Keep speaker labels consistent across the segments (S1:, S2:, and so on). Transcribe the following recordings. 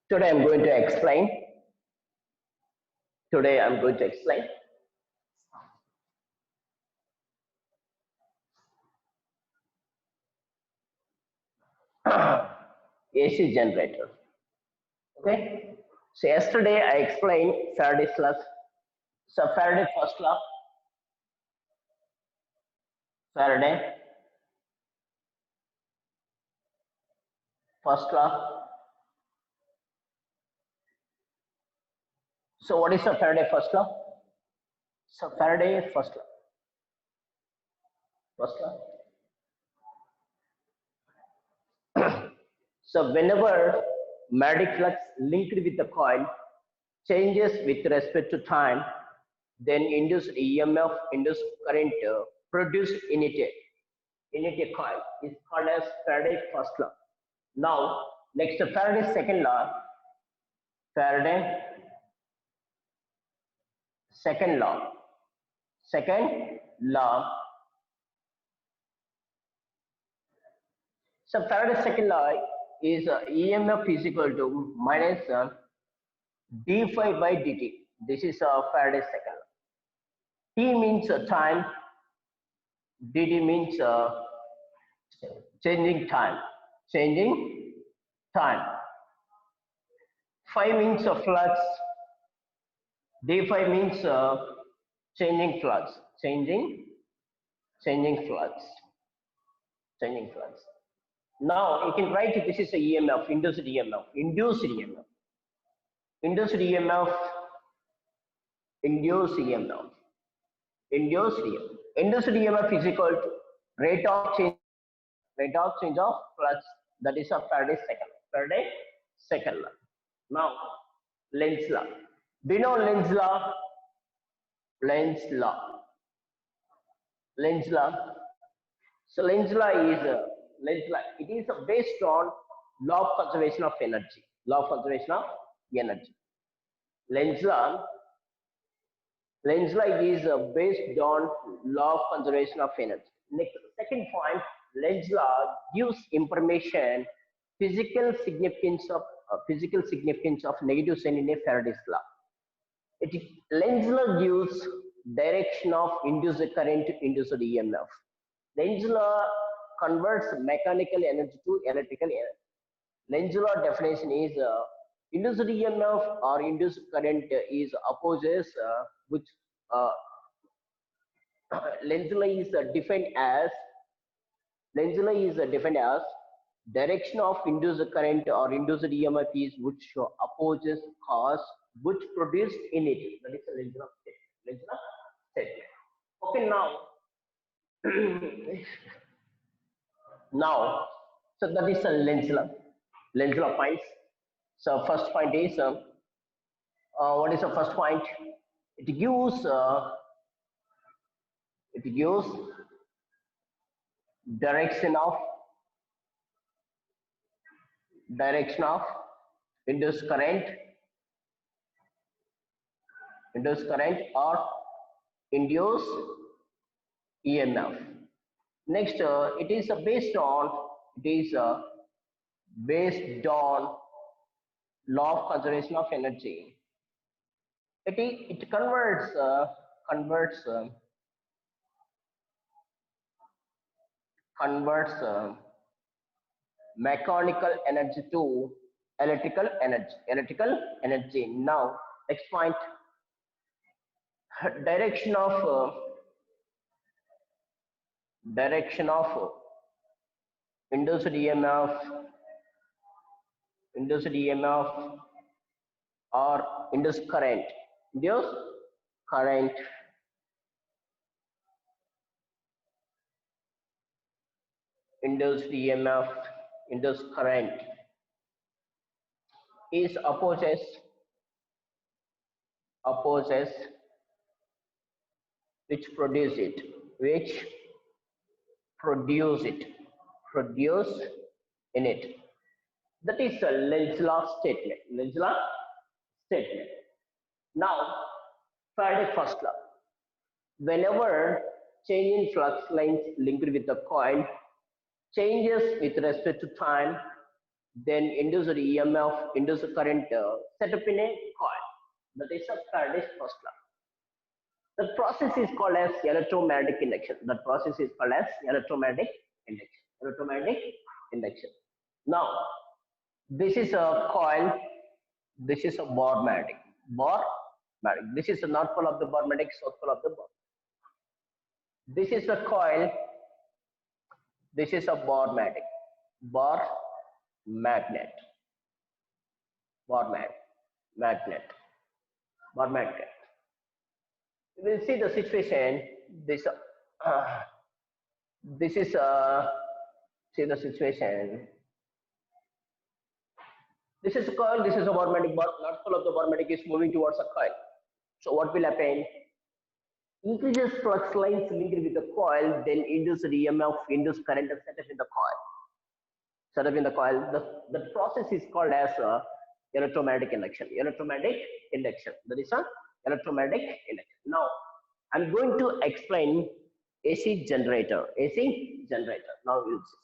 S1: Today I'm going to explain. Today I'm going to explain AC generator. Okay. So yesterday I explained Faraday's law. So Faraday first law. Faraday first law. So what is the Faraday first law? So Faraday first law. First law. So whenever magnetic flux linked with the coil changes with respect to time, then induced EMF, induced current produced in a coil is called as Faraday's first law. Now, next Faraday's second law, Faraday second law. Second law. So Faraday's second law is EMF is equal to minus d phi by dt. This is Faraday's second law. T means time, dt means changing time, changing time. Phi means flux, d phi means changing flux, changing flux, changing flux. Now you can write this is a EMF, induced EMF, induced EMF, induced EMF, induced EMF, induced EMF. Induced EMF is equal to rate of change of flux. That is a Faraday second law. Now Lenz law. Do you know Lenz law? Lenz law. Lenz law. So Lenz law is it is based on law of conservation of energy. Law of conservation of energy. Lenz law is based on law of conservation of energy. Next, second point, Lenz law gives information physical significance of negative sign in a Faraday's law. Lenz law gives direction of induced current to induced EMF. Lenz law converts mechanical energy to electrical energy. Lenz law definition is induced EMF or induced current is opposes which uh, Lenz law is defined as direction of induced current or induced EMF is which opposes cause which produced in it. That is a Lenz law statement. Lenz law statement. Okay, now, so that is a Lenz law. Lenz law points. So first point is what is the first point? It gives direction of induced current or induced EMF. Next, it is based on law of conservation of energy. It converts mechanical energy to electrical energy. Now, next point, direction of induced EMF or induced current. Induced EMF, induced current is opposes which produce in it. That is a Lenz law statement. Now, Faraday first law. Whenever change in flux lines linked with the coil changes with respect to time, then induced EMF, induced current set up in a coil. That is a Faraday's first law. The process is called as electromagnetic induction. That process is called as electromagnetic induction. Electromagnetic induction. Now, this is a coil. This is a bar magnetic. Bar magnetic. This is the north pole of the bar magnetic, south pole of the bar. This is a coil. This is a bar magnetic. Bar magnet. Bar magnet. Bar magnet. You will see the situation. This is see the situation. This is a coil. This is a bar magnetic. North pole of the bar magnetic is moving towards a coil. So what will happen? Increases flux lines linked with the coil, then induce EMF, induce current set up in the coil. Set up in the coil. The process is called as electromagnetic induction. Electromagnetic induction. That is a electromagnetic induction. Now, I'm going to explain AC generator. AC generator. Now we'll see.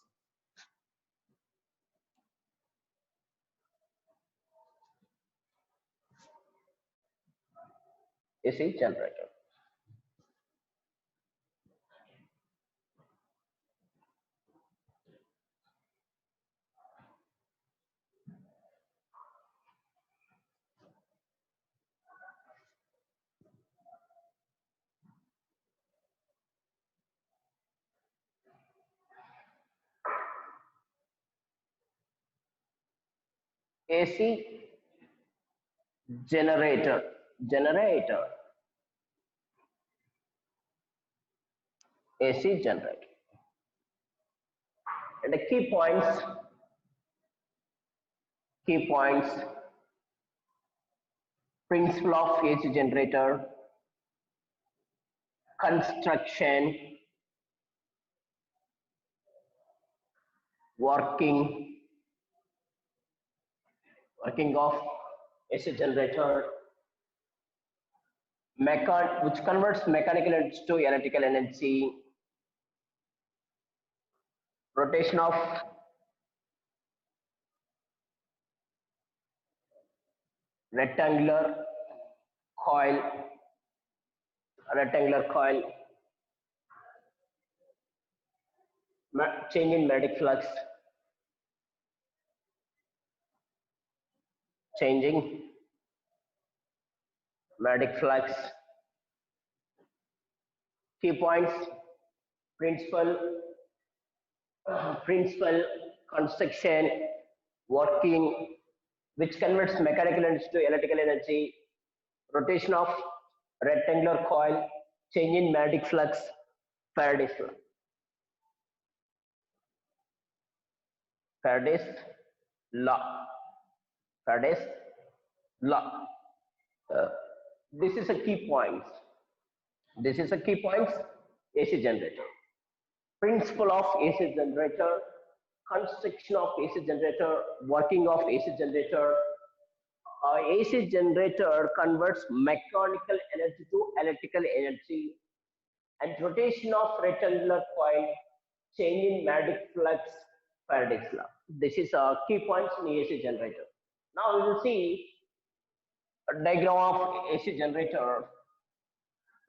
S1: AC generator. AC generator. Generator. AC generator. And the key points, principle of AC generator, construction, working of AC generator, which converts mechanical energy to electrical energy, rotation of rectangular coil, change in magnetic flux, changing magnetic flux, key points, principle, construction, working, which converts mechanical energy to electrical energy, rotation of rectangular coil, change in magnetic flux, Faraday's law. Faraday's law. Faraday's law. This is a key points. This is a key points. AC generator. Principle of AC generator. Construction of AC generator. Working of AC generator. AC generator converts mechanical energy to electrical energy. And rotation of rectangular coil. Change in magnetic flux. Faraday's law. This is a key points in AC generator. Now we will see a diagram of AC generator.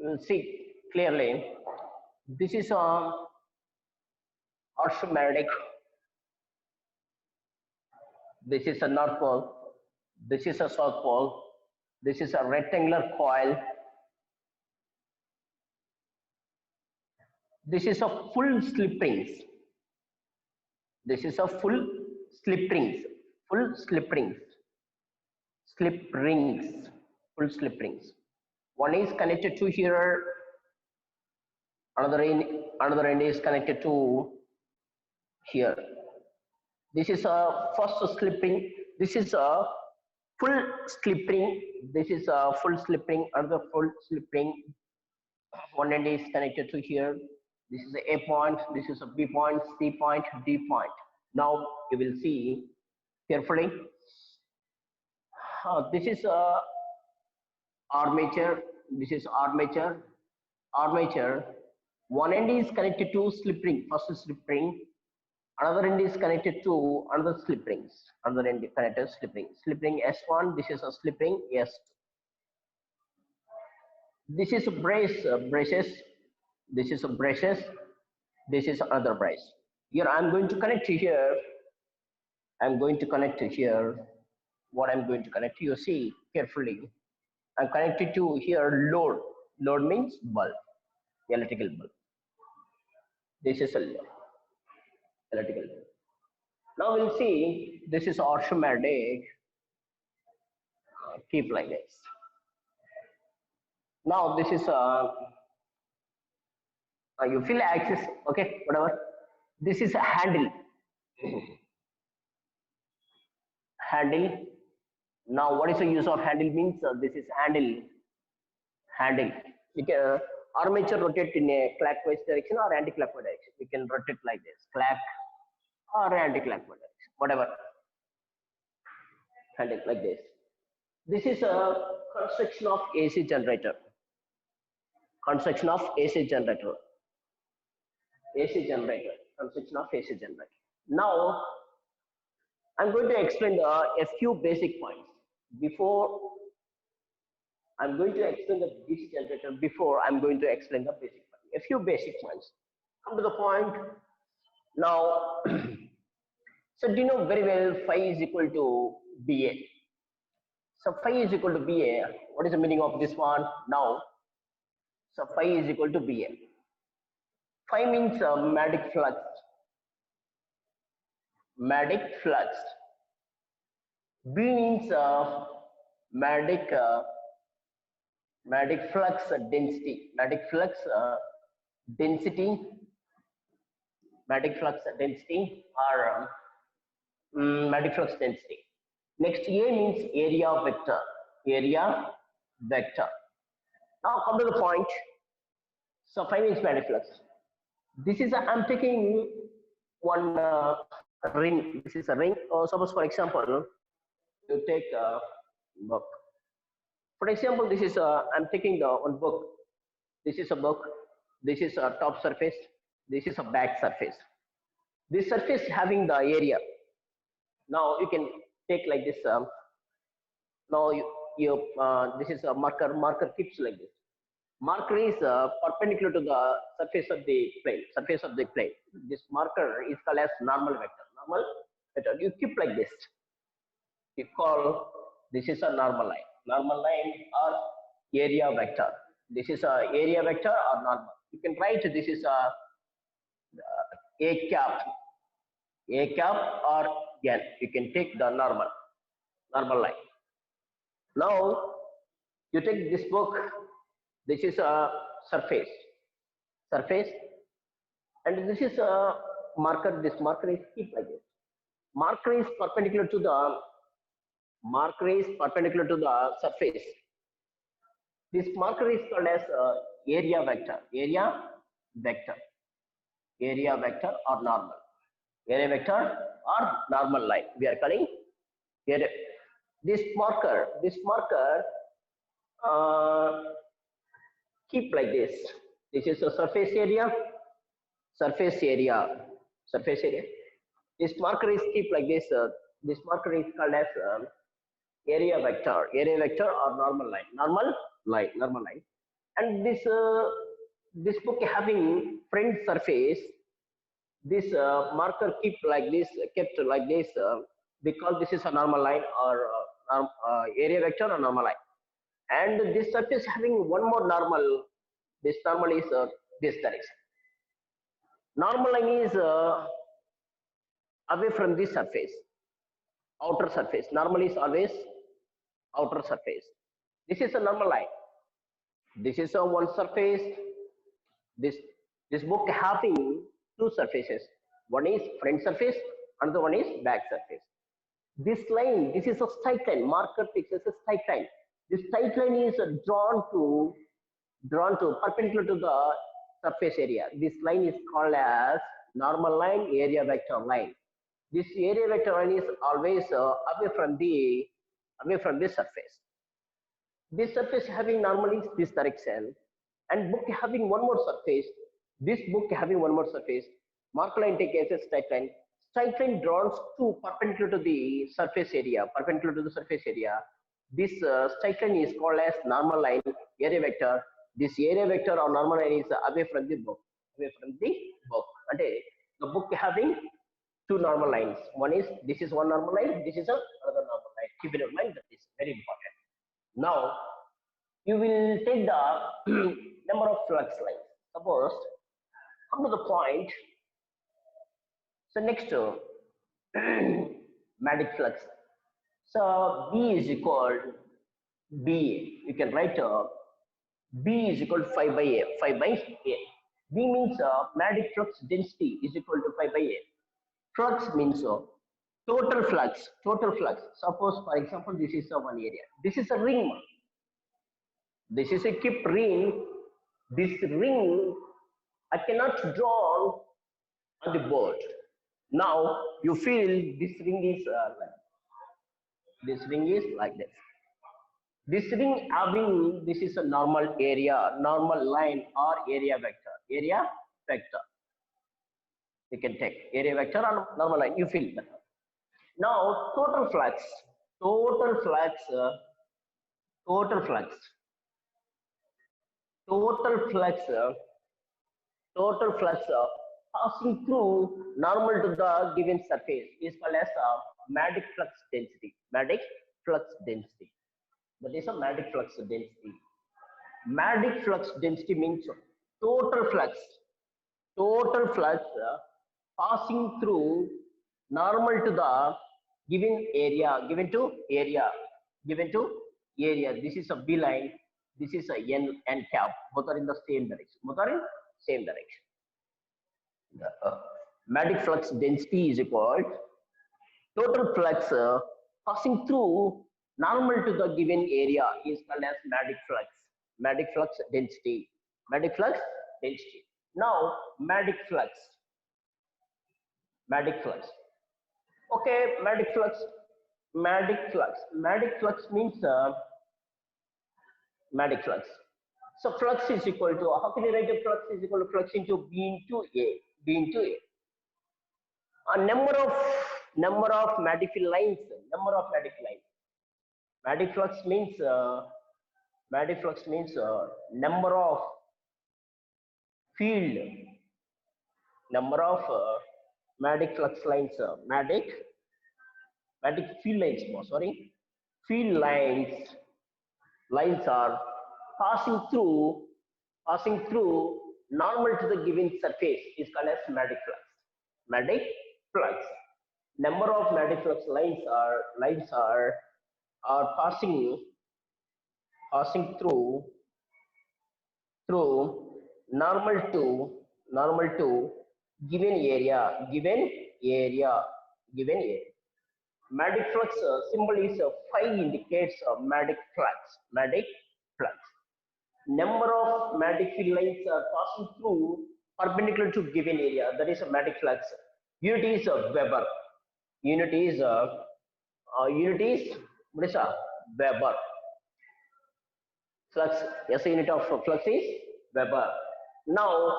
S1: You will see clearly. This is a orthomagnetic. This is a north pole. This is a south pole. This is a rectangular coil. This is a full slip rings. This is a full slip rings. Full slip rings. Slip rings. Full slip rings. One is connected to here. Another end is connected to here. This is a first slip ring. This is a full slip ring. This is a full slip ring. Another full slip ring. One end is connected to here. This is a point. This is a B point, C point, D point. Now you will see carefully. This is a armature. This is armature. Armature. One end is connected to slip ring. First slip ring. Another end is connected to another slip rings. Another end connected slip ring. Slip ring S1. This is a slip ring S2. This is a braces. This is a braces. This is another brace. Here I'm going to connect to here. I'm going to connect to here. What I'm going to connect to, you see carefully. I'm connected to here load. Load means bulb, electrical bulb. This is a electrical bulb. Now we'll see, this is automatic. Keep like this. Now this is you feel axis, okay, whatever. This is a handle. Handle. Now what is the use of handle means? This is handle. Handle. You can armature rotate in a clockwise direction or anti-clockwise direction. We can rotate like this, clock or anti-clockwise direction, whatever. Handle like this. This is a construction of AC generator. Construction of AC generator. AC generator. Construction of AC generator. Now I'm going to explain a few basic points before I'm going to explain the DC generator. Before I'm going to explain the basic point. A few basic points. Come to the point. Now, so do you know very well phi is equal to BA? So phi is equal to BA. What is the meaning of this one? Now, so phi is equal to BA. Phi means magnetic flux. Magnetic flux. B means magnetic flux density. Magnetic flux density. Magnetic flux density or magnetic flux density. Next, A means area vector. Area vector. Now come to the point. So phi means magnetic flux. This is I'm taking one ring. This is a ring. Or suppose, for example, you take a book. For example, this is I'm taking the one book. This is a book. This is a top surface. This is a back surface. This surface having the area. Now you can take like this. Now this is a marker. Marker keeps like this. Marker is perpendicular to the surface of the plane. Surface of the plane. This marker is called as normal vector. Normal vector. You keep like this. You call this is a normal line. Normal line or area vector. This is a area vector or normal. You can write this is a cap or n. You can take the normal line. Now you take this book. This is a surface, and this is a marker. This marker is keep like this. Marker is perpendicular to the surface. This marker is called as area vector. Area vector or normal. Area vector or normal line. We are calling area. This marker keep like this. This is a surface area. This marker is keep like this. This marker is called as area vector or normal line. And this book having front surface. This marker kept like this, because this is a normal line or area vector or normal line. And this surface having one more normal. This normal is this direction. Normal line is away from this surface, outer surface. Normal is always outer surface. This is a normal line. This is a one surface. This book having two surfaces. One is front surface, another one is back surface. This line, this is a straight line. Marker takes as a straight line. This straight line is drawn to perpendicular to the surface area. This line is called as normal line, area vector line. This area vector line is always away from this surface. This surface having normally this direction, and book having one more surface. This book having one more surface. Marker line take as a straight line. straight line drawn to perpendicular to the surface area, perpendicular to the surface area. This straight line is called as normal line, area vector. This area vector or normal line is away from the book, away from the book. And the book having two normal lines. One is, this is one normal line, this is another normal line. Keep in mind that is very important. Now you will take the number of flux lines. Suppose come to the point. So next Maddox flux. So B is equal B. You can write B is equal to 5 by A. 5 by A. B means Maddox flux density is equal to 5 by A. Flux means total flux. Total flux. Suppose for example this is one area. This is a ring. This is a keep ring. This ring I cannot draw on the board. Now you feel this ring is like this. This ring having, this is a normal area, normal line or area vector. Area vector. You can take area vector or normal line. You feel that. Now total flux. Total flux. Total flux. Total flux. Total flux passing through normal to the given surface is called as Maddox flux density. Maddox flux density. That is a Maddox flux density. Maddox flux density means total flux. Total flux passing through normal to the given area, given to area. This is a B line. This is a N cap. Both are in the same direction. Both are in same direction. The Maddox flux density is equal total flux passing through normal to the given area is called as Maddox flux. Maddox flux density. Maddox flux density. Now Maddox flux. Maddox flux. Okay, Maddox flux. Maddox flux. Maddox flux means Maddox flux. So flux is equal to, how can you write a flux is equal to flux into B into A? B into A. A number of Maddox lines. Number of Maddox lines. Maddox flux means number of field. Number of Maddox flux lines. Maddox field lines. Sorry, field lines. Lines are passing through normal to the given surface is called as Maddox flux. Maddox flux. Number of Maddox flux lines are passing through normal to given area. Maddox flux symbol is 5 indicates Maddox flux. Maddox flux. Number of Maddox field lines are passing through perpendicular to given area. That is a Maddox flux. Unit is Weber. Unit is what is Weber. Flux. SI unit of flux is Weber. Now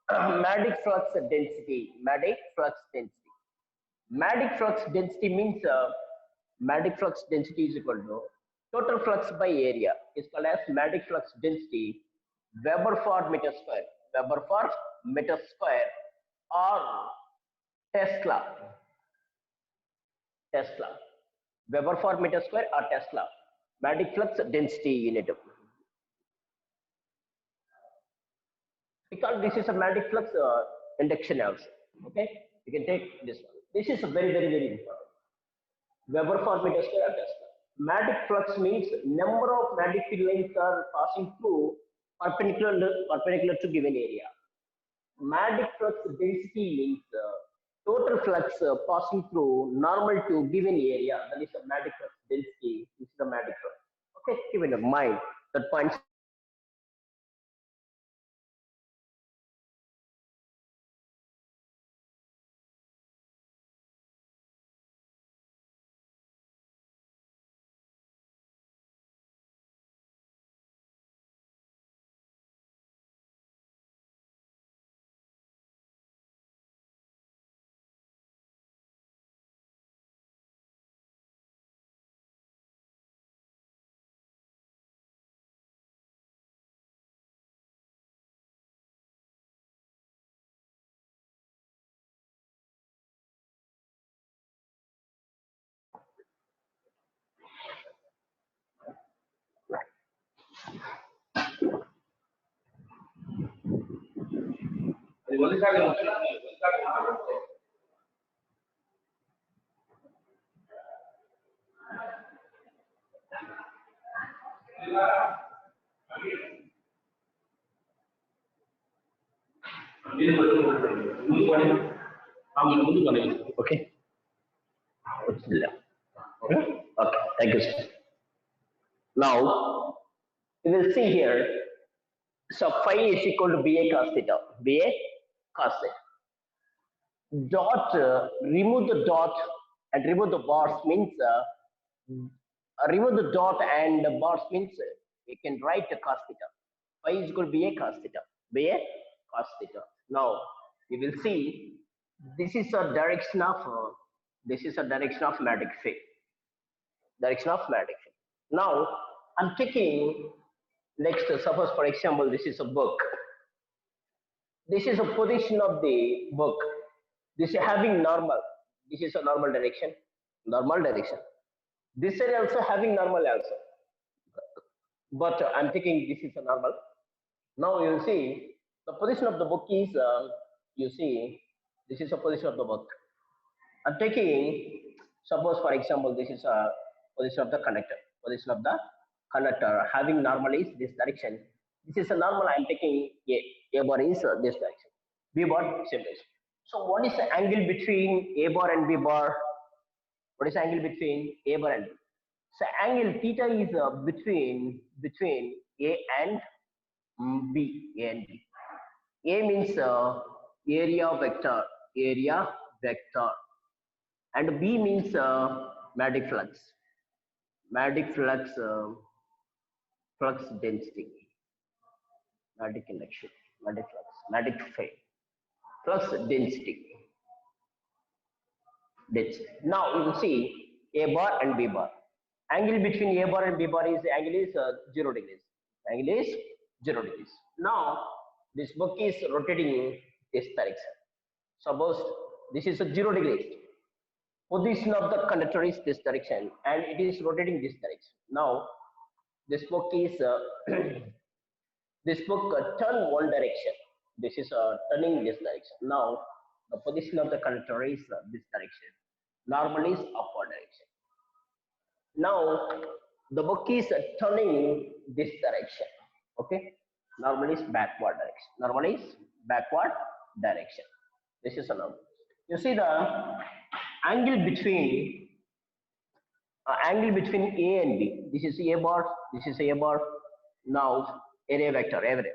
S1: Maddox flux density. Maddox flux density. Maddox flux density means Maddox flux density is equal to total flux by area is called as Maddox flux density, Weber for meter square. Weber for meter square or Tesla. Weber for meter square or Tesla. Maddox flux density unit. Because this is a Maddox flux induction also. Okay, you can take this one. This is very important. Weber for meter square or Tesla. Maddox flux means number of Maddox field lines are passing through perpendicular to given area. Maddox flux density means total flux passing through normal to given area. That is a Maddox flux density. This is the Maddox flux. Okay, keep in mind that points. Okay. Okay. Thank you, sir. Now we will see here. So phi is equal to BA cos theta. BA cos theta. Dot, remove the dot and remove the bars means, remove the dot and the bars means, we can write the cos theta. Phi is equal to BA cos theta. BA cos theta. Now you will see this is a direction of, magnetic field. Direction of magnetic field. Now I'm taking next, suppose for example this is a book. This is a position of the book. This is having normal. This is a normal direction. Normal direction. This is also having normal also. But I'm taking this is a normal. Now you see the position of the book is, you see this is a position of the book. I'm taking, suppose for example this is a position of the conductor. Position of the conductor having normal is this direction. This is a normal. I'm taking A bar is this direction. B bar same direction. So what is the angle between A bar and B bar? What is the angle between A bar and B? So angle theta is between A and B. A and B. A means area vector, and B means magnetic flux, flux density, magnetic induction, magnetic flux, magnetic field, flux density. Now you will see A bar and B bar. Angle between A bar and B bar is 0 degrees. Angle is 0 degrees. Now this book is rotating this direction. Suppose this is a 0 degrees. Position of the conductor is this direction, and it is rotating this direction. Now this book is this book turn one direction. This is turning this direction. Now the position of the conductor is this direction. Normal is upward direction. Now the book is turning this direction. Okay. Normal is backward direction. Normal is backward direction. This is a normal. You see the angle between A and B. This is A bar. This is A bar. Now area vector area.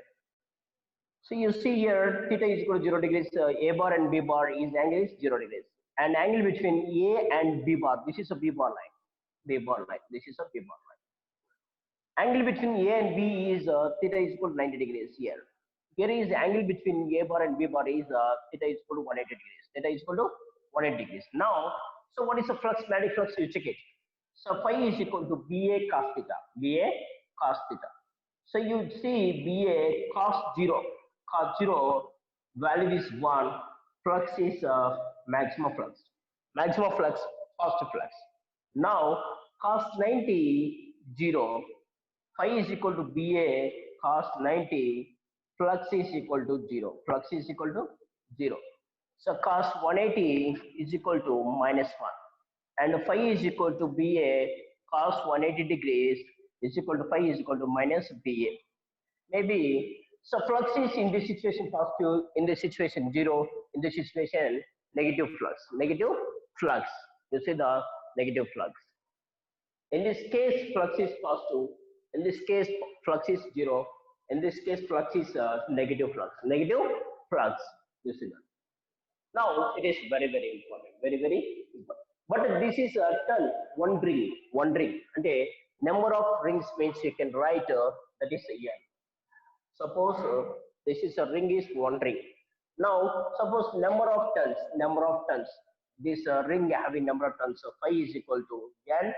S1: So you see here theta is equal to 0 degrees. A bar and B bar is angle is 0 degrees. And angle between A and B bar. This is a B bar line. B bar line. This is a B bar line. Angle between A and B is theta is equal to 90 degrees here. Here is angle between A bar and B bar is theta is equal to 180 degrees. Theta is equal to 180 degrees. Now, so what is the flux? Magnetic flux, you check it. So phi is equal to BA cos theta. BA cos theta. So you see BA cos 0. Cos 0 value is 1. Flux is maximum flux. Maximum flux, positive flux. Now cos 90 0. Phi is equal to BA cos 90. Flux is equal to 0. Flux is equal to 0. So cos 180 is equal to minus 1. And phi is equal to BA cos 180 degrees is equal to phi is equal to minus BA. Maybe, so flux is in this situation positive, in this situation 0, in this situation negative flux. Negative flux. You see the negative flux. In this case, flux is positive. In this case, flux is 0. In this case, flux is negative flux. Negative flux. You see that. Now it is very, very important. Very, very important. But this is a turn, one ring. And a number of rings means you can write that is a n. Suppose this is a ring is one ring. Now suppose number of turns. This ring having number of turns. So phi is equal to n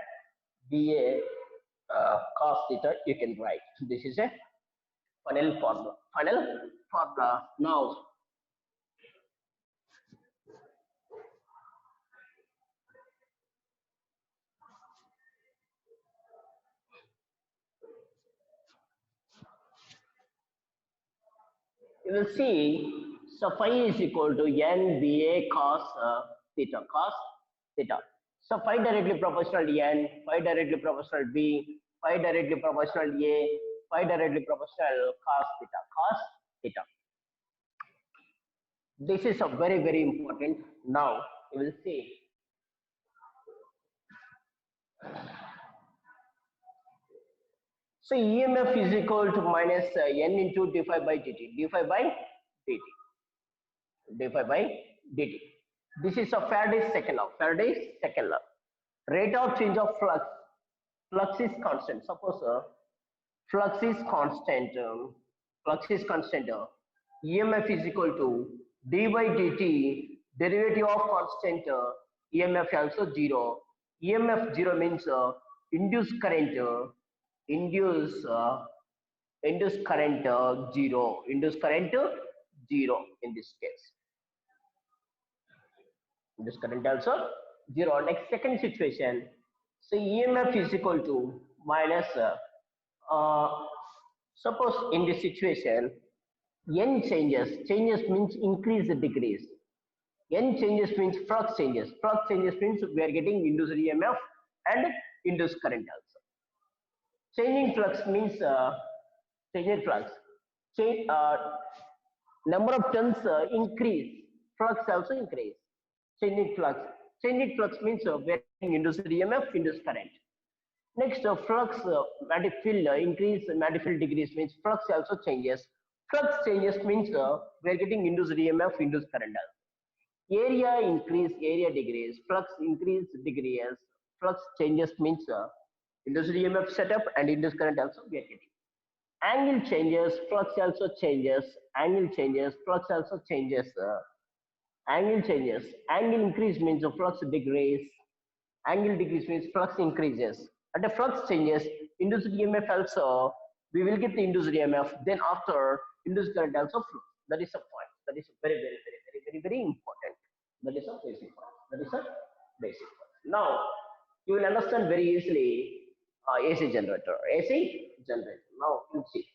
S1: dA cos theta. You can write. This is a final formula. Now you will see, So phi is equal to n VA cos theta, cos theta. So phi directly proportional to n, phi directly proportional to b, phi directly proportional to a, phi directly proportional cos theta, cos theta. This is a very important. Now you will see. So EMF is equal to minus n into d phi by dt, d phi by dt, d phi by dt. This is a Faraday's second law. Faraday's second law. Rate of change of flux. Flux is constant. Suppose flux is constant. Flux is constant. EMF is equal to d by dt. Derivative of constant. EMF also zero. EMF zero means induced current. Induced current zero. Induced current zero in this case. This current also zero. Next second situation, so EMF is equal to minus uh, suppose in this situation n changes means increase decrease, n changes means flux changes means we are getting induced EMF and induced current also. Changing flux means changing flux change, number of turns increase, flux also increase. Changing flux means we are getting induced EMF, induced current. Next, flux magnetic field increase, magnetic field decrease means flux also changes. Flux changes means we are getting induced EMF, induced current. Area increase, area decrease, flux increase, decrease, flux changes means induced EMF setup and induced current also we are getting. Angle changes, flux also changes, angle changes, flux also changes. Angle changes, angle increase means the flux decrease, angle decrease means flux increases. And the flux changes, induced EMF also, we will get the induced EMF, then after induced current also flow. That is a point. That is very important. That is a basic point. That is a basic point. Now, you will understand very easily AC generator. AC generator. Now, you see.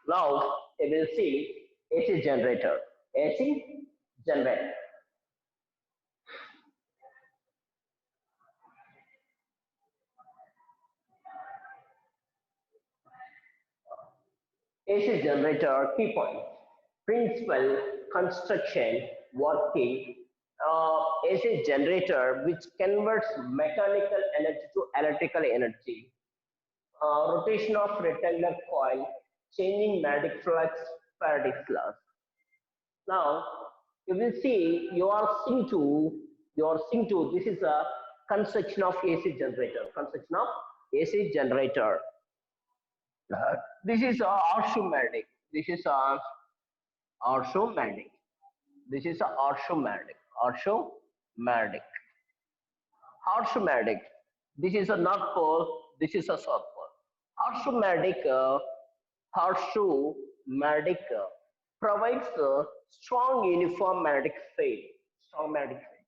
S1: Now, you will see AC generator. AC generator. AC generator key points. Principle, construction, working. AC generator which converts mechanical energy to electrical energy. Rotation of rectangular coil, changing magnetic flux, Faraday's law. Now you will see this is a construction of AC generator. Construction of AC generator. This is orthomatic. This is orthomatic. This is orthomatic. Orthomatic. Orthomatic. This is a north pole. This is a south pole. Orthomatic. Orthomatic provides a strong uniform magnetic field. Strong magnetic field.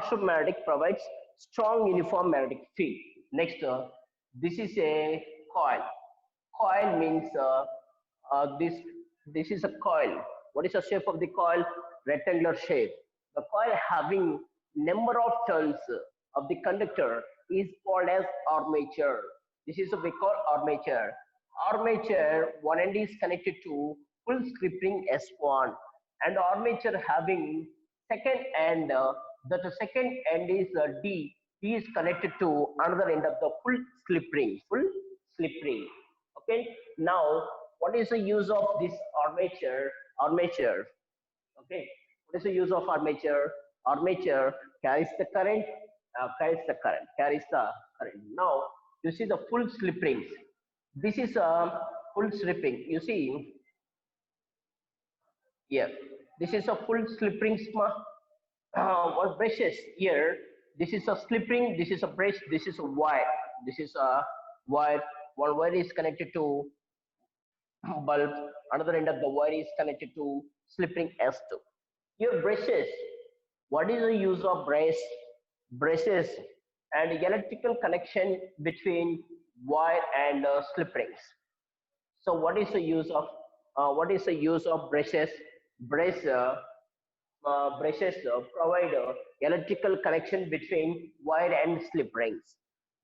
S1: Orthomatic provides strong uniform magnetic field. Next, this is a coil. Coil means this is a coil. What is the shape of the coil? Rectangular shape. The coil having number of turns of the conductor is called as armature. This is what we call armature. Armature, one end is connected to full slip ring S1, and armature having second end, that the second end is D. D is connected to another end of the full slip ring. Full slip ring. Okay. Now, what is the use of this armature? Armature. Okay. What is the use of armature? Armature carries the current. Carries the current. Now, you see the full slip rings. This is a full slipping. You see, here. This is a full slip ring one brushes here. This is a slip ring, this is a brush, this is a wire. This is a wire. One wire is connected to bulb, another end of the wire is connected to slip ring S2. Your brushes, what is the use of brushes and electrical connection between wire and slip rings? So what is the use of brushes? Brush brushes provide electrical connection between wire and slip rings.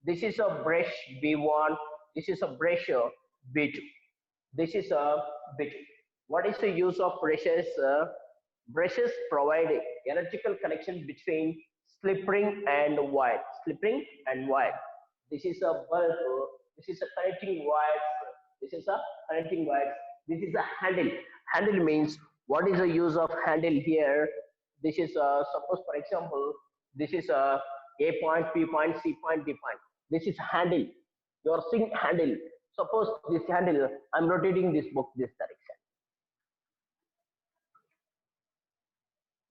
S1: This is a brush B1. This is a brush B2. This is a B2. What is the use of brushes? Brushes provide electrical connection between slip ring and wire. Slip ring and wire. This is a bulb. This is a connecting wire. This is a connecting wire. This is a handle. Handle means what is the use of handle here? This is suppose for example, this is A point, B point, C point, D point. This is handle. You are seeing handle. Suppose this handle, I'm rotating this book this direction.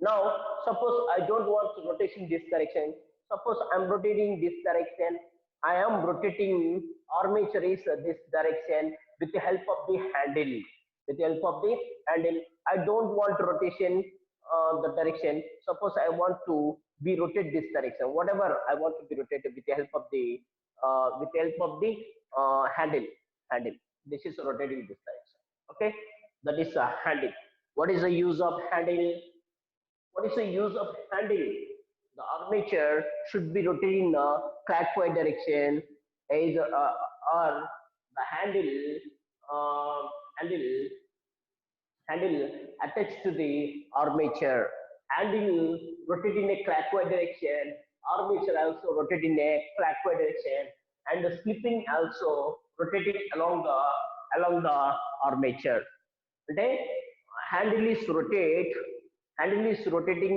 S1: Now, suppose I don't want to rotation this direction. Suppose I'm rotating this direction. I am rotating armature is this direction with the help of the handle. With the help of the handle, I don't want rotation the direction. Suppose I want to be rotate this direction. Whatever I want to be rotated with the help of the handle. Handle. This is rotating this direction. Okay, that is a handle. What is the use of handle? What is the use of handle? The armature should be rotating in a clockwise direction, either or the handle handle attached to the armature. Handle rotate in a clockwise direction. Armature also rotate in a clockwise direction, and the slipping also rotating along the armature. Okay, handle is rotating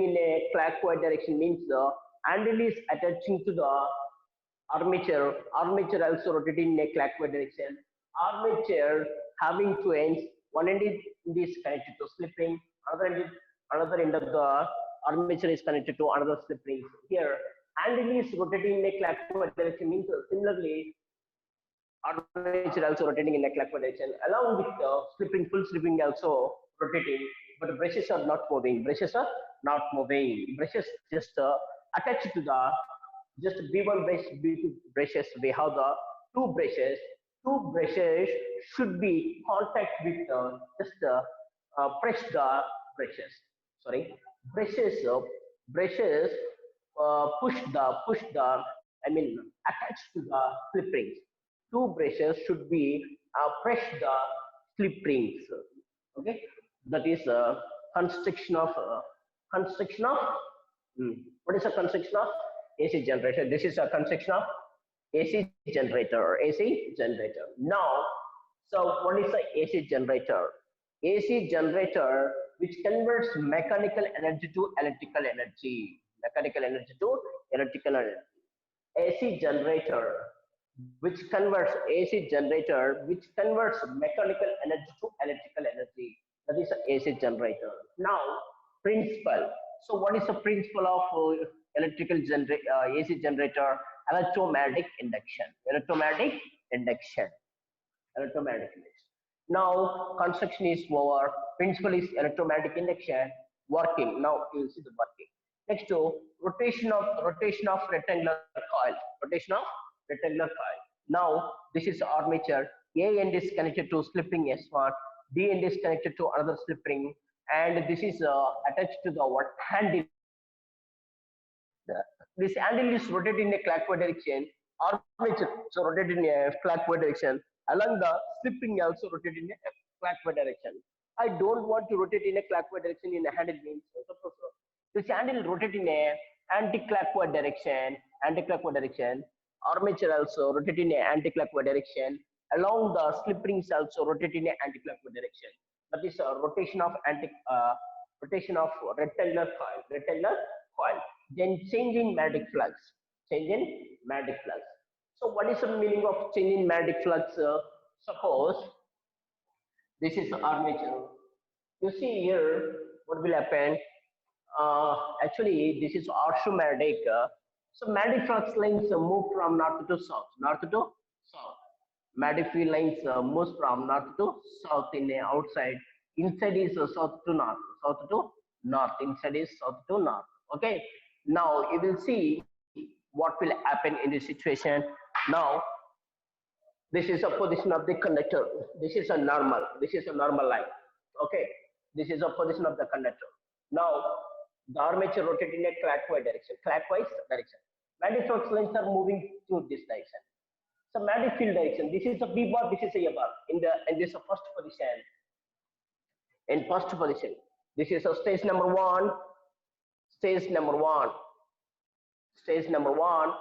S1: in a clockwise direction means the handle is attaching to the armature. Armature also rotating in a clockwise direction. Armature having two ends. One end is connected to slip ring. Another end of the armature is connected to another slip ring. Here, handle is rotating in a clockwise direction means similarly armature also rotating in a clockwise direction. Along with the slipping, full slipping also rotating, but the brushes are not moving. Brushes are not moving. Brushes just attached to the just B1 brush, B2 brushes. We have the two brushes. Two brushes should be contact with just press the brushes. Sorry, brushes push the. I mean attached to the slip rings. Two brushes should be press the slip rings. Okay, that is construction of construction of what is a construction of AC generator. This is a construction of AC generator. AC generator. Now, so what is the AC generator? AC generator which converts mechanical energy to electrical energy. Mechanical energy to electrical energy. AC generator which converts mechanical energy to electrical energy. That is a AC generator. Now, principle. So, what is the principle of AC generator? Electromagnetic induction. Electromagnetic induction. Electromagnetic induction. Now, construction is over. Principle is electromagnetic induction. Working. Now, you will see the working. Next to rotation of rectangular coil. Rotation of rectangular coil. Now this is armature. A end is connected to slip ring S1. B end is connected to another slip ring, and this is attached to the what handle. This handle is rotated in a clockwise direction. Armature so rotated in a clockwise direction. Along the slip ring also rotated in a clockwise direction. I don't want to rotate in a clockwise direction in a handle means. Suppose this handle rotate in a anti-clockwise direction. Anti-clockwise direction. Armature also rotate in a anti-clockwise direction. Along the slip rings also rotate in a anti-clockwise direction. That is a rotation of rectangular coil. Rectangular coil. Then change in magnetic flux. Change in magnetic flux. So what is the meaning of change in magnetic flux? Suppose this is armature. You see here, what will happen? Actually, this is orthomatic. So Matic flux lines move from north to south, north to south. Matic field lines moves from north to south in the outside. Inside is south to north, south to north. Inside is south to north. Okay. Now you will see what will happen in this situation. Now this is a position of the conductor. This is a normal. This is a normal line. Okay. This is a position of the conductor. Now the armature rotate in a clockwise direction. Clockwise direction. Magnetic flux lines are moving through this direction. So magnetic field direction. This is a B bar. This is a bar. In this first position. In first position. This is a stage number one. Stage number one. Stage number one.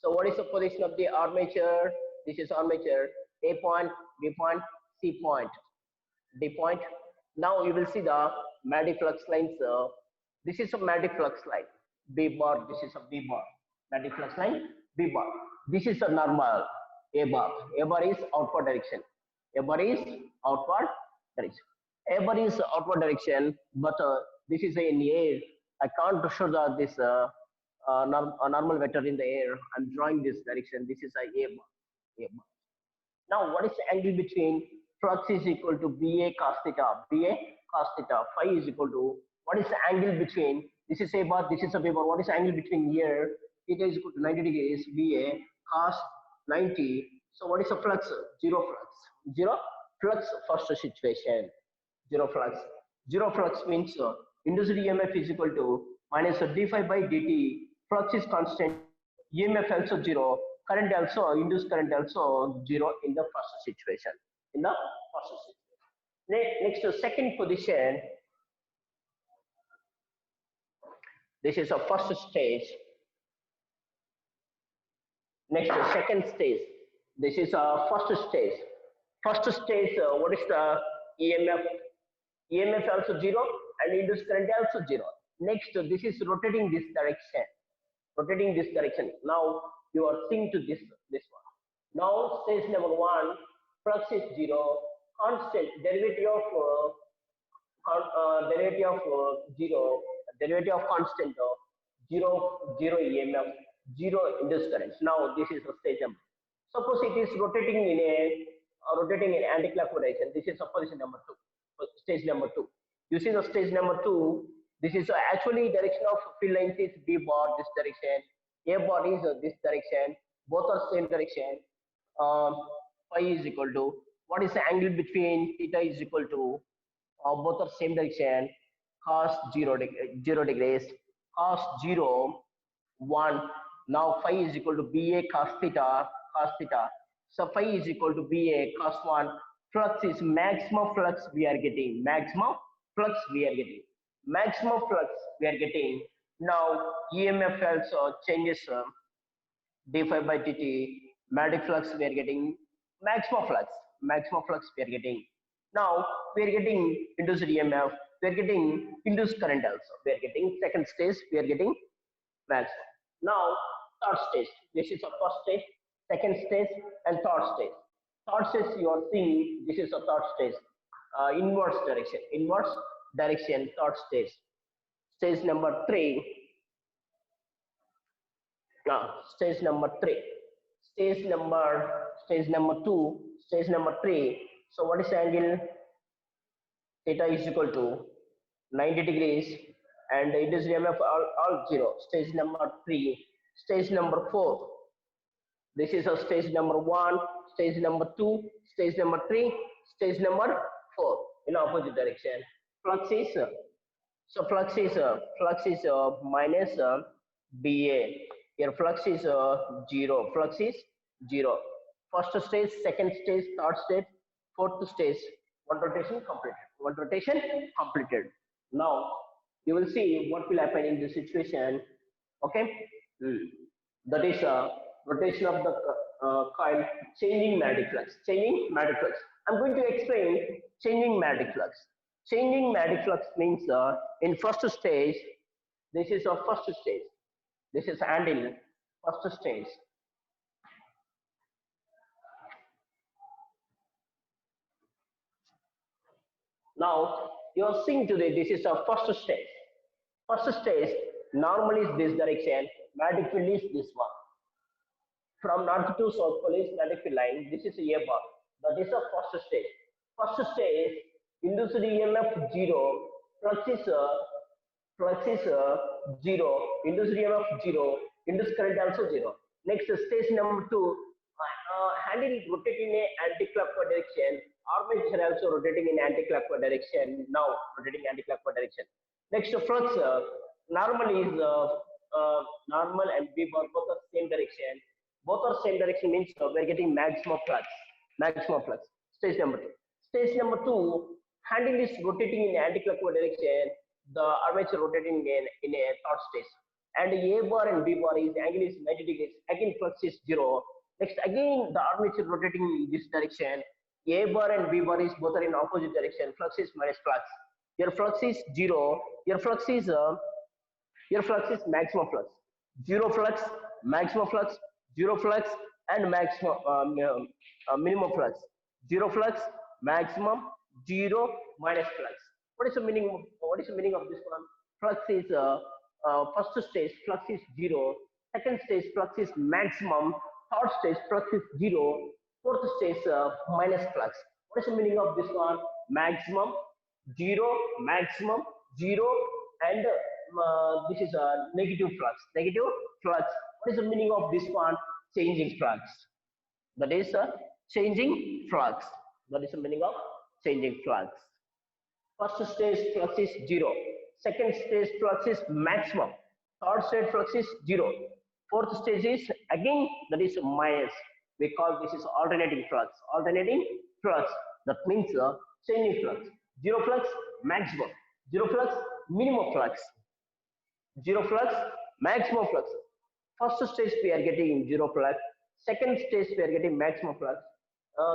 S1: So what is the position of the armature? This is armature. A point, B point, C point, D point. Now you will see the magnetic flux lines. This is a magnetic flux line. B bar. This is a B bar. Magnetic flux line. B bar. This is a normal. A bar. A bar is outward direction. A bar is outward direction. A bar is outward direction, but this is in the air. I can't show this a normal vector in the air. I'm drawing this direction. This is a bar. A bar. Now, what is the angle between flux is equal to BA cos theta? BA cos theta. Phi is equal to, what is the angle between, this is A bar, this is a B bar. What is the angle between here? Theta is equal to 90 degrees. BA cos 90. So, what is the flux? Zero flux. Zero flux first situation. Zero flux. Zero flux means induced EMF is equal to minus d phi by dt. Flux is constant. EMF also zero. Current also, induced current also zero in the first situation. In the first situation. Next to second position. This is a first stage. Next to second stage. This is a first stage. First stage, what is the EMF? EMF also zero and induced current also zero. Next, this is rotating this direction. Rotating this direction. Now you are seeing to this one. Now stage number one, flux is zero, constant derivative of zero, derivative of constant zero EMF, zero induced currents. Now this is the stage number. Suppose it is rotating in anti-clockwise direction. This is position number two, stage number two. You see the stage number two. This is actually direction of field lines is B bar, this direction. A bar is this direction. Both are same direction. Phi is equal to, what is the angle between theta is equal to, both are same direction. Cos 0 degrees. Cos 0, 1. Now phi is equal to BA cos theta. Cos theta. So phi is equal to BA cos 1. Flux is maximum flux we are getting. Maximum flux we are getting. Maximum flux we are getting. Now EMF also changes d phi by dt. Magnetic flux we are getting. Maximum flux we are getting. Now we are getting induced EMF. We are getting induced current also. We are getting second stage. We are getting maximum. Now third stage. This is the first stage, second stage, and third stage. Third stage you are seeing. This is the third stage. Inverse direction. Inverse direction. Third stage. Stage number 3. Stage number 3. Stage number 2. Stage number 3. So what is the angle? Theta is equal to 90 degrees and it is EMF all zero. Stage number 3. Stage number 4. This is a stage number 1, stage number 2, stage number 3, stage number 4 in opposite direction. Flux is minus BA. Here flux is 0. Flux is 0. First stage, second stage, third stage, fourth stage. One rotation completed. One rotation completed. Now you will see what will happen in this situation. Okay, that is rotation of the coil, changing magnetic flux. Changing magnetic flux. I'm going to explain changing magnetic flux. Changing magnetic flux means in first stage, this is our first stage. This is handle first stage. Now you are seeing today this is our first stage. First stage normally is this direction, magnetic field is this one. From north to south pole is magnetic field line. This is A bar. That is the first stage. First stage induced EMF 0, flux is 0, induced EMF 0, induced current also 0. Next stage number 2, handle rotating in anti-clockwise direction. Armature also rotating in anti-clockwise direction. Now rotating anti-clockwise direction. Next flux normal is normal and B bar both are same direction. Both are same direction means we are getting maximum flux. Maximum flux. Stage number 2. Stage number 2, handle is rotating in anti-clockwise direction. The armature rotating in a third stage. And A bar and B bar is angle is 90 degrees. Again flux is 0. Next again the armature rotating in this direction. A bar and B bar is both are in opposite direction. Flux is minus flux. Your flux is 0. Your flux is maximum flux. 0 flux, maximum flux, 0 flux, and maximum minimum flux. 0 flux, maximum, 0 minus flux. What is the meaning? What is the meaning of this one? Flux is first stage flux is 0. Second stage flux is maximum. Third stage flux is 0. Fourth stage minus flux. What is the meaning of this one? Maximum, 0, maximum, 0, and this is a negative flux. Negative flux. What is the meaning of this one? Changing flux. That is changing flux. That is the meaning of changing flux. First stage flux is 0. Second stage flux is maximum. Third stage flux is 0. Fourth stage is again that is minus. We call this is alternating flux. Alternating flux. That means changing flux. 0 flux, maximum. 0 flux, minimum flux. 0 flux, maximum flux. First stage we are getting 0 flux. Second stage we are getting maximum flux.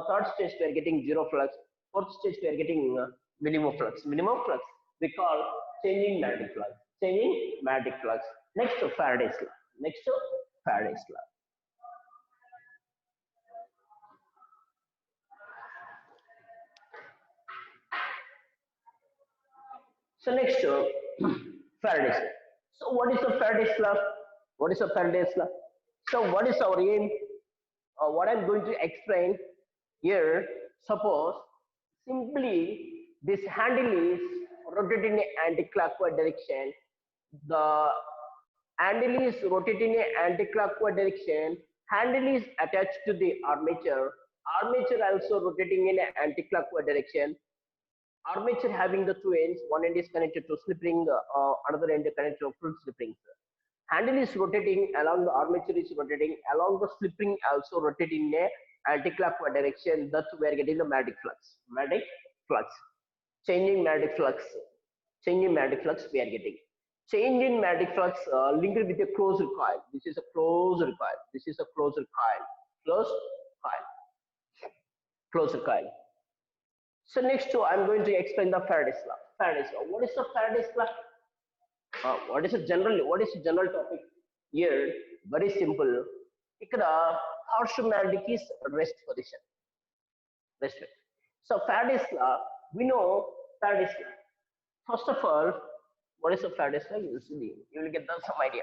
S1: Third stage we are getting 0 flux. Fourth stage we are getting minimum flux. Minimum flux we call changing magnetic flux. Changing magnetic flux. Next to Faraday's law. Next to Faraday's law. So next Faraday's law. So what is the Faraday's law? What is the Faraday's law? So what is our aim? What I'm going to explain here. Suppose simply this handle is rotating in anti-clockwise direction. The handle is rotating in anti-clockwise direction. Handle is attached to the armature. Armature also rotating in anti-clockwise direction. Armature having the two ends. One end is connected to slip ring. Another end is connected to full slip ring. Handle is rotating along the armature is rotating along the slip ring also rotating in a anti-clockwise direction. That's where we are getting the magnetic flux. Magnetic flux. Changing magnetic flux. Changing magnetic flux we are getting. Change in magnetic flux linked with a closed coil. This is a closed coil. This is a closed coil. Closed coil. Closed coil. So next I'm going to explain the Faraday's law. Faraday's law. What is the Faraday's law? What is the general topic here? Very simple. Ikkada harsh magnetic is rest position. Rest. So Faraday's law, we know Faraday's law. First of all, what is the Faraday's law? You will get some idea.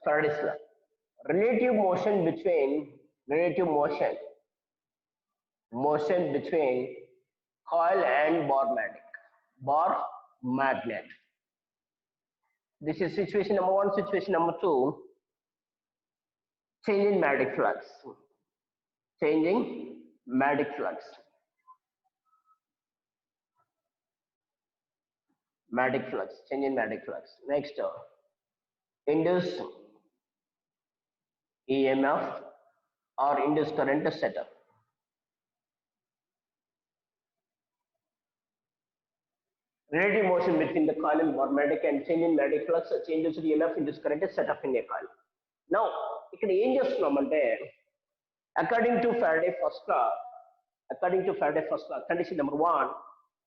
S1: Faraday's law. Relative motion between coil and bar magnet. This is situation number 1. Situation number 2, changing magnetic flux. Changing magnetic flux. Magnetic flux. Changing magnetic flux. Next, induce EMF or induced current setup. Relative motion between the coil and bar magnetic and change in magnetic flux changes the EMF induced current setup in a coil. Now, ఇక్కడ ఏం చేస్తున్నామంటే According to Faraday first law, condition number one,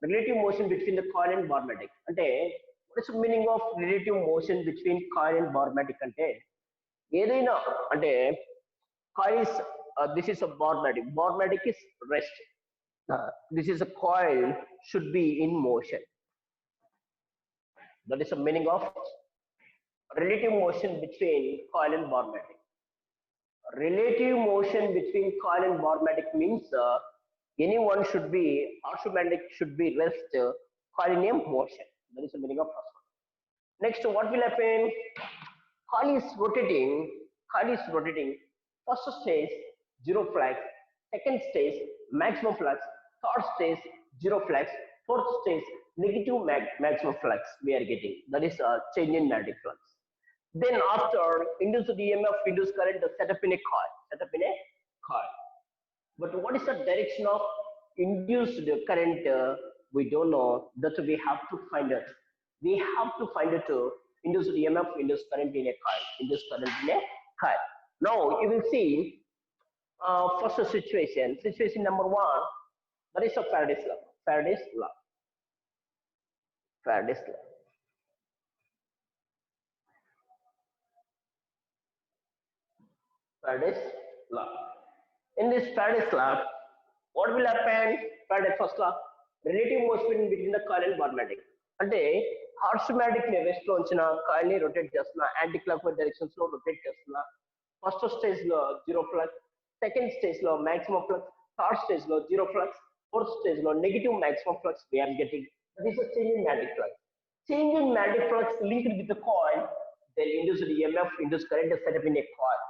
S1: relative motion between the coil and bar matic. Ante, what is the meaning of relative motion between coil and bar matic? Ante, ఏదైనా అంటే coil is this is a bar matic. Bar matic is rest. This is a coil should be in motion. That is the meaning of relative motion between coil and bar matic. Relative motion between coil and bar matic means anyone should be automatic should be rest coil in a motion. That is the meaning of first one. Next, what will happen? Coil is rotating. First stage zero flux, second stage maximum flux, third stage zero flux, fourth stage negative maximum flux we are getting. That is change in magnetic flux. Then after induced EMF, induced current set up in a coil. But what is the direction of induced current? We don't know. That we have to find it. Induced EMF, induced current in a coil. Now you will see first situation. Situation number one. That is a Faraday's law. Faraday's law. In this Faraday's law, what will happen? Faraday's first law, relative motion between the coil and bar matic. అంటే హార్స్మాటిక్ ని west లో ఉంచిన coil ని rotate చేస్తున్నా, anti clock wise directions లో rotate చేస్తున్నా. First stage లో zero flux, second stage లో మాక్సిమం ఫ్లక్స్, థర్డ్ స్టేజ్ లో జీరో ఫ్లక్స్, ఫోర్త్ స్టేజ్ లో negative maximum flux we are getting. That is a change in magnetic flux. Change in magnetic flux linked with the coil, then induced EMF, induced current is set up in a coil.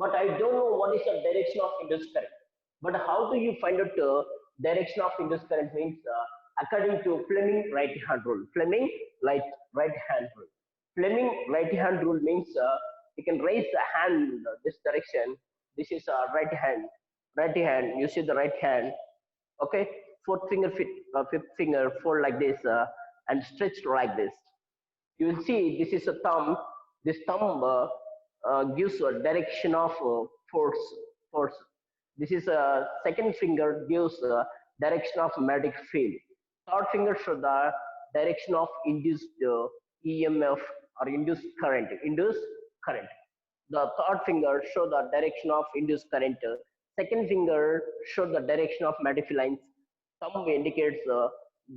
S1: But I don't know what is the direction of induced current. But how do you find out the direction of induced current means according to Fleming right hand rule. Fleming right hand rule means you can raise the hand this direction. This is right hand. You see the right hand. Okay, fourth finger, fifth finger fold like this and stretched like this. You will see this is a thumb. This thumb gives a direction of force. This is a second finger gives direction of magnetic field. Third finger shows the direction of induced EMF or induced current. The third finger shows the direction of induced current. Second finger shows the direction of magnetic field lines. Thumb indicates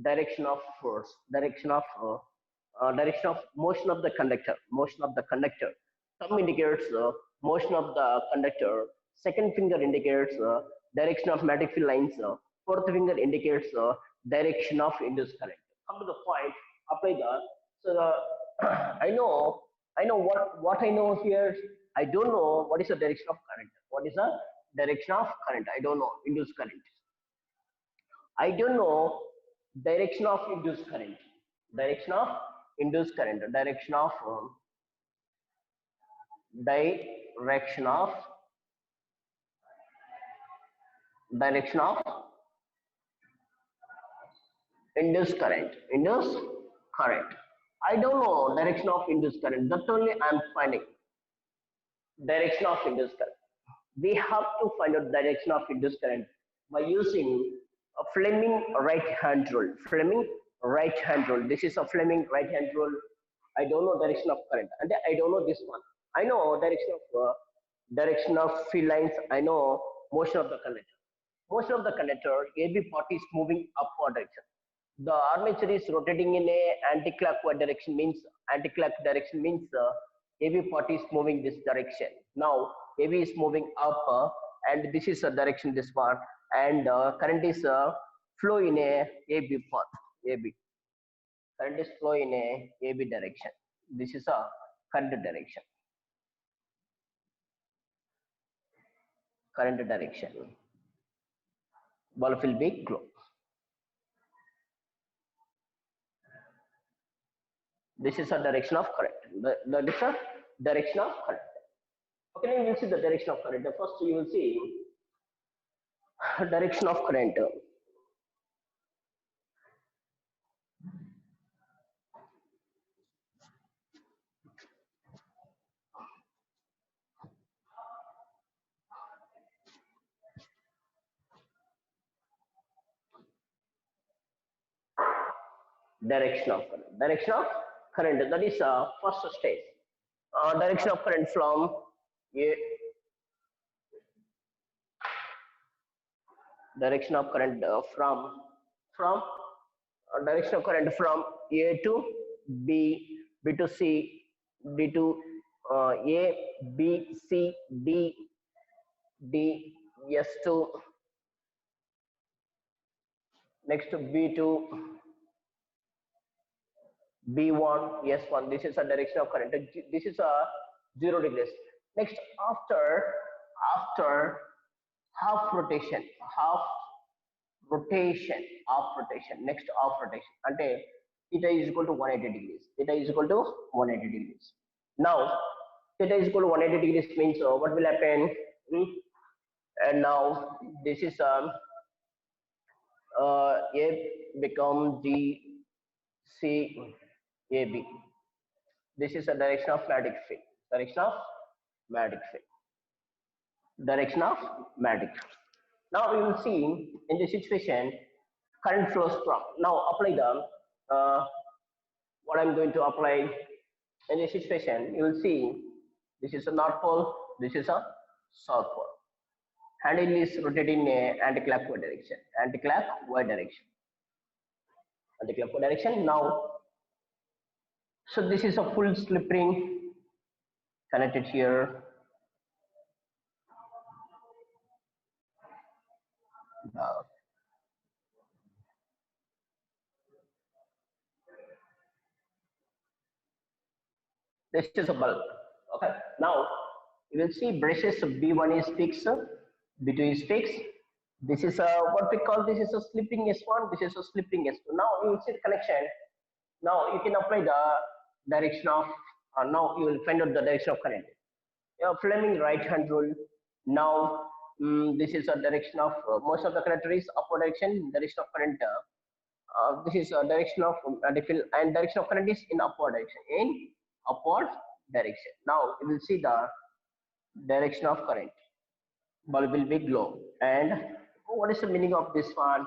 S1: direction of force, direction of motion of the conductor. Thumb indicates motion of the conductor. Second finger indicates direction of magnetic field lines. Fourth finger indicates direction of induced current. Come to the point. Apply that. So I know what I know here. I don't know what is the direction of current. What is the direction of current? I don't know. Induced current. I don't know direction of induced current. Direction of induced current. I don't know direction of induced current. That only I am finding. Direction of induced current. We have to find out direction of induced current by using a Fleming right hand rule. This is a Fleming right hand rule. I don't know direction of current, and I don't know this one. I know direction of field lines. I know motion of the conductor. AB part is moving upward direction. The armature is rotating in a anti-clockwise direction. Means AB part is moving this direction. Now AB is moving up, and this is a direction. This part, and current is flow in a AB path. Current is flow in a AB direction. This is a current direction. Bulb will be closed. This is a direction of current. That is a direction of current. Okay, now you will see the direction of current. First you will see direction of current. Direction of current. Direction of current. That is first stage. Direction of current from A. Direction of current from direction of current from A to B, B to C, D to A, B, C, D, D, S to next to B to B1, S1. This is a direction of current. This is a 0 degrees. Next, after half rotation, next half rotation. Ante theta is equal to 180 degrees. Theta is equal to 180 degrees. Now, theta is equal to 180 degrees means what will happen? And now this is A become G, C, A, B. This is the direction of magnetic field. Direction of magnetic field. Direction of magnetic field. Now we will see in this situation current flows from. Now apply the what I'm going to apply in this situation. You will see this is a north pole, this is a south pole. Handle is rotating in a anti-clockwise direction. Anti-clockwise direction. Anti-clockwise direction. Now, so this is a full slip ring connected here. This is a bulb. Okay. Now you will see brushes B1 is fixed, B2 is fixed. This is a what we call this is a slipping S1. This is a slipping S2. Now you will see the connection. Now you can apply the direction of. Now you will find out the direction of current. Fleming right hand rule. Now this is a direction of most of the connector is upward direction. Direction of current. This is a direction of and direction of current is in upward direction. In upward direction. Now you will see the direction of current. Bulb will be glow. And what is the meaning of this one?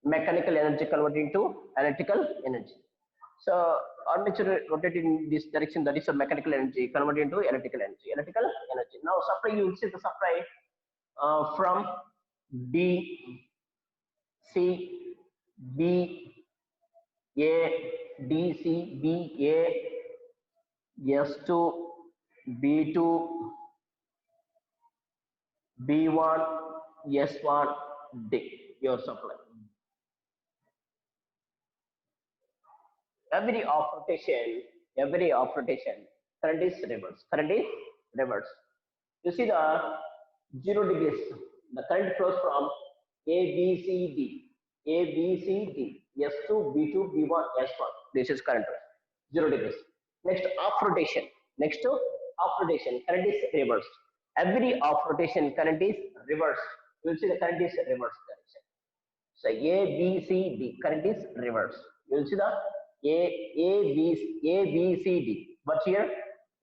S1: Mechanical energy converted into electrical energy. So armature rotated in this direction, that is a mechanical energy converted into electrical energy. Now supply, you will see the supply from B, C, B, A, D, C, B, A, S2, B2, B1, S1, D, your supply. Every off rotation, current is reverse. You see the 0 degrees, the current flows from A, B, C, D, S2, B2, B1, S1. This is current, 0 degrees. Next, off rotation. Current is reverse. Every off rotation, current is reverse. You will see the current is reverse direction. So A, B, C, D, current is reverse. You will see the A, B, C, D. But here,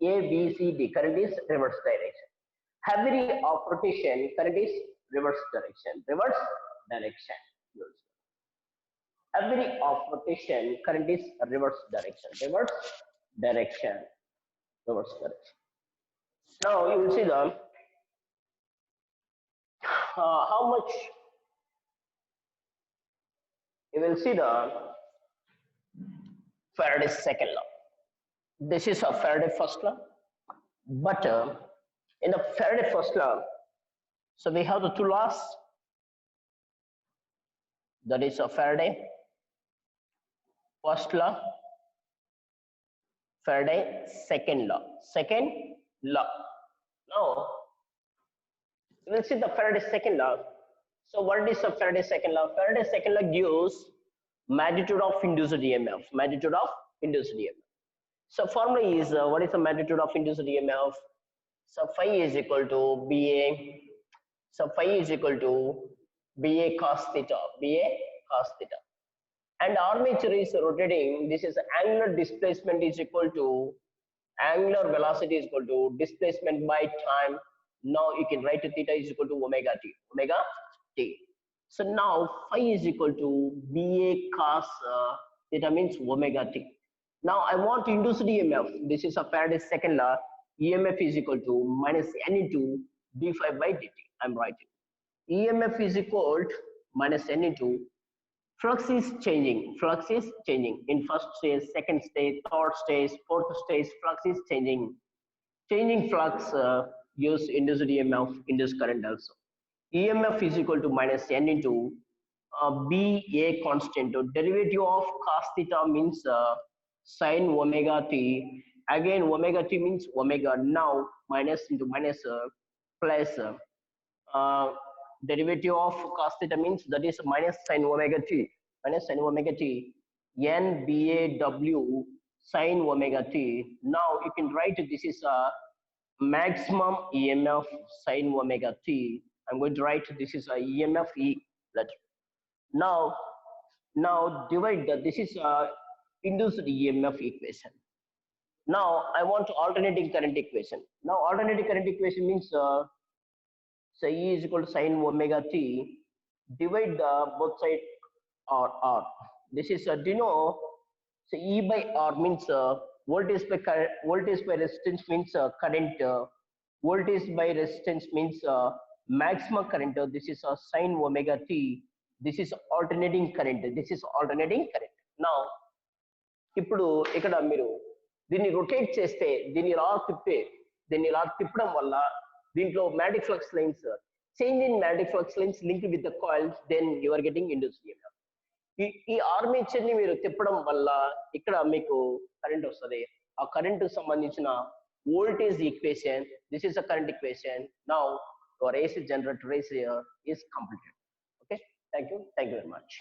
S1: A, B, C, D, current is reverse direction. Every off rotation, current is reverse direction. Every off rotation, current is reverse direction. Now you will see the how much. You will see the Faraday's second law. This is a Faraday first law, but in the Faraday first law, so we have the two laws. That is a Faraday first law, Faraday second law. Now we will see the Faraday second law. So what is the Faraday second law? Faraday second law gives magnitude of induced EMF. So formula is what is the magnitude of induced EMF? So phi is equal to BA. So phi is equal to BA cos theta. And armature is rotating. This is angular displacement is equal to angular velocity is equal to displacement by time. Now you can write theta is equal to omega t. So now phi is equal to BA cos theta means omega t. Now I want to induce EMF. This is a Faraday's second law. EMF is equal to minus n into d phi by dt. I'm writing. EMF is equal to minus n into flux is changing. Flux is changing in first stage, second stage, third stage, fourth stage. Flux is changing. Changing flux gives induced EMF, induced current also. EMF is equal to minus n into B A constant. So derivative of cos theta means sin omega t. Again omega t means omega. Now minus into minus plus derivative of cos theta means that is minus sin omega t. Minus sin omega t. N B A W sin omega t. Now you can write this is a maximum EMF sin omega t. I'm going to write this is a EMF E. Now, divide this is a induced EMF equation. Now I want alternating current equation. Now alternating current equation means say E is equal to sin omega t. Divide both side R. This is do you know? So E by R means voltage by resistance means current. Voltage by resistance means maximum current. This is a sin omega t. This is alternating current. This is alternating current. Now, ఇప్పుడు ఇక్కడ మీరు దీన్ని rotate చేస్తే దీన్ని ఇలా తిప్పడం వల్ల దీంట్లో magnetic flux lines change in magnetic flux lines link with the coils then you are getting induced EMF. ఈ ఆర్మేచర్ ని మీరు తిప్పడం వల్ల ఇక్కడ మీకు కరెంట్ వస్తుంది. ఆ కరెంట్ కు సంబంధించిన voltage equation this is a current equation. Now your AC generator is completed. Okay, thank you very much.